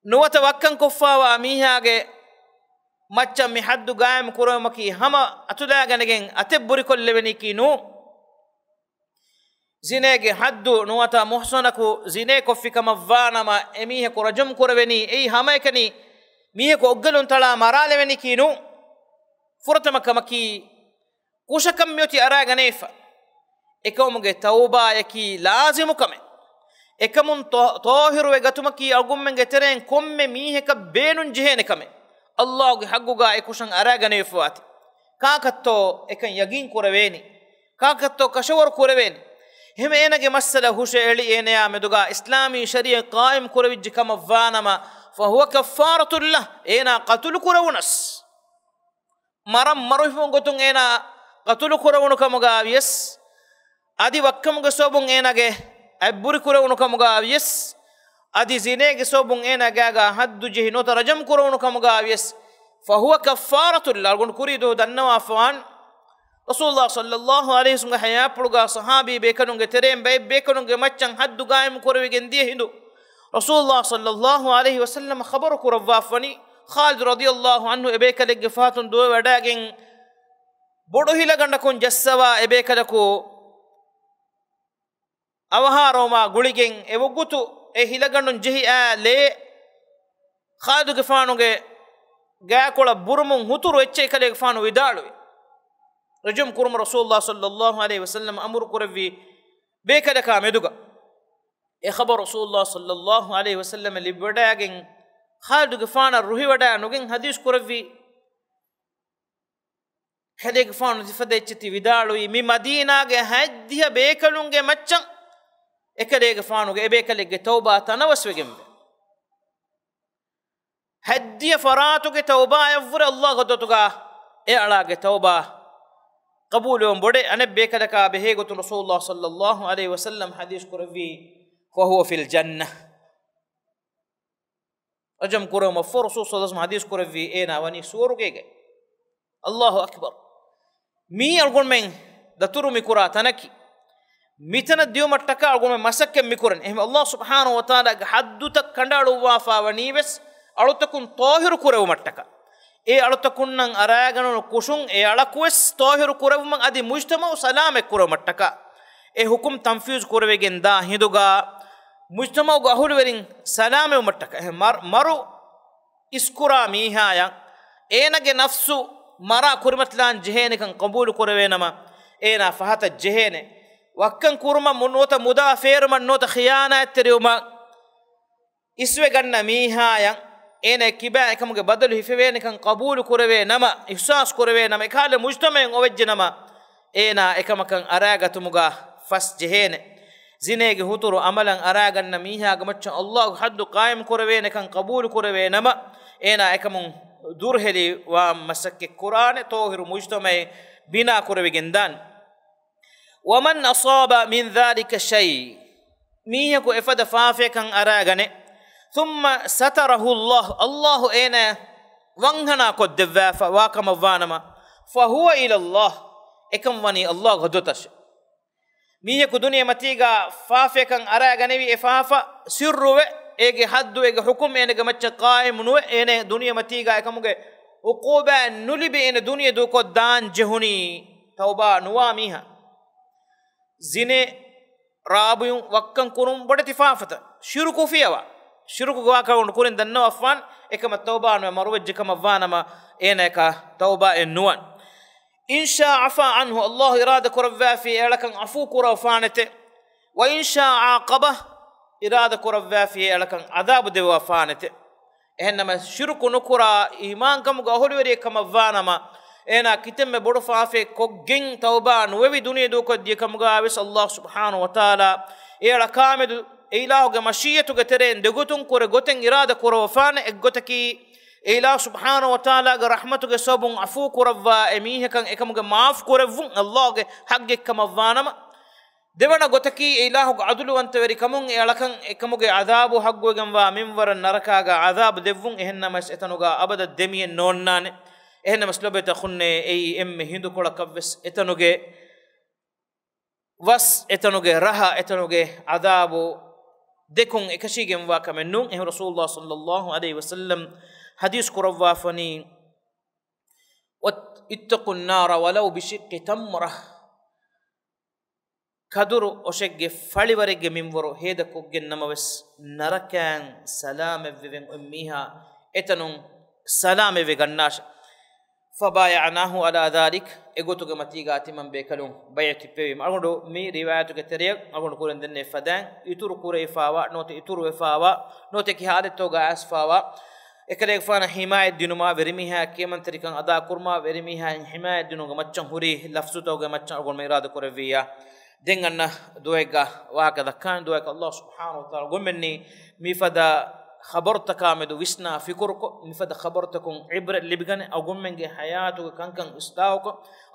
نوتا وكان كفا وميهاغي مچا ميحدو غايم كورومكي هما اتوداغنگين اتبوري كل بني كينو زينيغي حدو نوتا محسنكو زينيكو في كما فانما اميه كورجم كوربني اي همايكني ميه كو اوغلون تلا مرال بني كينو فرتمك مكي كوشكم ميوتي اراغنيفا اكومغي توبا يكي لازم كم اكمن طاهر وغتمكي اغومن گترين كوم ميهك بينون جهين كم الله حقوغا اكوشن اراغنيفوات كاكتو اكن يقين كوربيني كاكتو كشور كوربيني هم انغي مساله هوشيلي انيا مدوغا اسلامي شريعه قائم كوربيج كم فانما فهو كفاره له انا قتل كورونس مرم مروفون غتون انا قتل كورونو كمغا يس adi wakkamuge sobun enage abburi kurawunu kamuga yes adi zinege sobun ena gaga haddu jehi nota rajam kurunu kamuga yes fahuwa kaffaratul lalgon kurido dannawa afwan rasulullah sallallahu alaihi wasallam haya pulga sahabi bekanunge terem bay bekanunge maccan haddu gaim kurwigen die hindu rasulullah sallallahu alaihi wasallam khabaru kurawafani khalid radiyallahu anhu ebekale gefatun do wadagen bodu hilaganda kon jassawa ebekale ko avaharoma guligen ewogutu e hilagandun jehi a le khadu gefanuge gaakola burumun huturu ecce kale gefanu widalu rajum kurum rasulullah sallallahu alaihi wasallam amru kurvi bekada ka meduga e khabar rasulullah sallallahu alaihi wasallam libadagen khadu gefana ruhi wada nugen hadis kurvi kale gefanu sifade ecce widalu mi madina ge hajdiya bekalunge maccan ekadege faanuge ebekalege tawba tanawaswegembe haddiya faratuge tawba yavur allah godotuga e alage tawba qabulum bode anabbe kadaka behe gotu rasulullah sallallahu alaihi wasallam hadis kurvi fa huwa fil jannah ajam kurama for rasul sallallahu alaihi wasallam hadis kurvi ena wani surugege allahu akbar mi algon men daturu mi kuratanaki mitana diyo mattaka algome masakke mikuran ehme Allah subhanahu wa ta'ala ga hadduta kandalu wafa wanives alutakun tohiru kurew mattaka e alutakun nan araganu kushun e alakwes tohiru kurew man adi mujtama salame kurew mattaka e hukum tanfuz kurewegen da hinduga mujtama ga ahulwerin salame mattaka e maru iskura mihaya enage nafsu mara kurmatlan jehene kan qabul kurewenama ena fahata jehene wakkan kurma munota muda ferman nota khiyana teruma iswe ganna miha ene kiba ekamuge badalu hifeweni kan qabul kurave nama ihsas kurave nama ekale mujtamaen ovejje nama ena ekamakan aragatumuga fas jehene zinege huturu amalan araganna miha gamachan allah haddu qaim kurave ne kan qabul kurave nama ena ekamun durheli wa masakke qur'ane tohiru mujtamae bina kurave gendan ومن أصاب من ذلك شيء ميهكو إفاد فافيكا أراغني ثم ستره الله إينا وانهنا قد دفافا واكما فانما فهو إلى الله إكم واني الله غدوتش ميهكو دنيا متيغا فافيكا أراغني إفافا سروه إيجي حدو إيجي حكم إيجي مچا قائم نوه إينا دنيا متيغا إكموغي وقوبا نلبي إينا دنيا دوكو دان جهني توبا نواميها zine rabuyun wakkan kurum bode tifafata shirku fiyawa shirku gwa ka on kurin danno afwan ekama tawba no marwajje kama vanama enaka tawba ennuwan insha afa anhu allah irada kurva fi alakan afu kura fanate wa insha aqaba irada kurva fi alakan adab de wa fanate ehannama shirku nukura iman kam ga holweri kama vanama ena kitemme bodu faafe koggen tawba nuwevi duniya do ko die kamuga wes allah subhanahu wa taala era kamedu ilahu ge mashiyatu ge teren degutun kore goten irada koro fane egotaki ilahu subhanahu wa taala ge rahmatu ge sobun afu korwa emihe kan ekamuga maaf korevun allah ge hagge kamavanama devana gotaki ilahu ge adulu wantaweri kamun elakan ekamuge adabu haggo gemwa minwar naraka ga adab devun ehennamas etanuga abada demiyen nonnane ehna maslobeta khunne ei emme hindu kola kavves etanuge was etanuge raha etanuge adabu dekun ekashigem wa kamennun eh rasulullah sallallahu alaihi wasallam hadis kurawwa fani wat ittaqun nara walau bi shiqqi tamra kaduru oshegge faliwarege minworo heda koggen namaves narakan salame veven ummiha etanun salame ve gannasha فبايعناه على ذلك اغوتو متيغاتي من بكلون بيت بي مارغو مي رواياتو كتريا اغون كورن دن فدان يتور كوري فاوا نوت يتور فاوا نوت كي حالتو غاس فاوا ekale fana himayat dinuma verimiha keman tarikan ada kurma verimiha himayat dinuga maccan huri lafzu toga maccan agon meirada koreviya denganna duega waga dakkan duega allah subhanahu wa taala gomenni mi fada خبرتك مدو وسنا فكرك مفد خبرتكم عبرة اللي بجن أقوم من حياته كان استاوك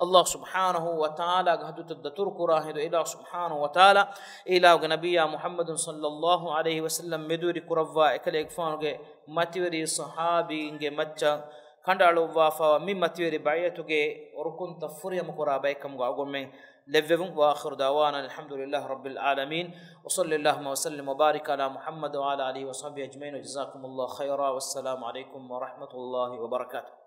الله سبحانه وتعالى هدو تدتر كراهدو إلى سبحانه وتعالى إلى نبي محمد صلى الله عليه وسلم مدوري كرفا إكل إكفانه ماتوري صحابي إنج متى كندالو وافا مي ماتوري بعيتوجي وركون تفريا مكورا بايكم أقوم من لفظهم وآخر دعوانا الحمد لله رب العالمين وصلى اللهم وسلم وبارك على محمد وعلى آله وصحبه أجمعين وجزاكم الله خيرا والسلام عليكم ورحمة الله وبركاته.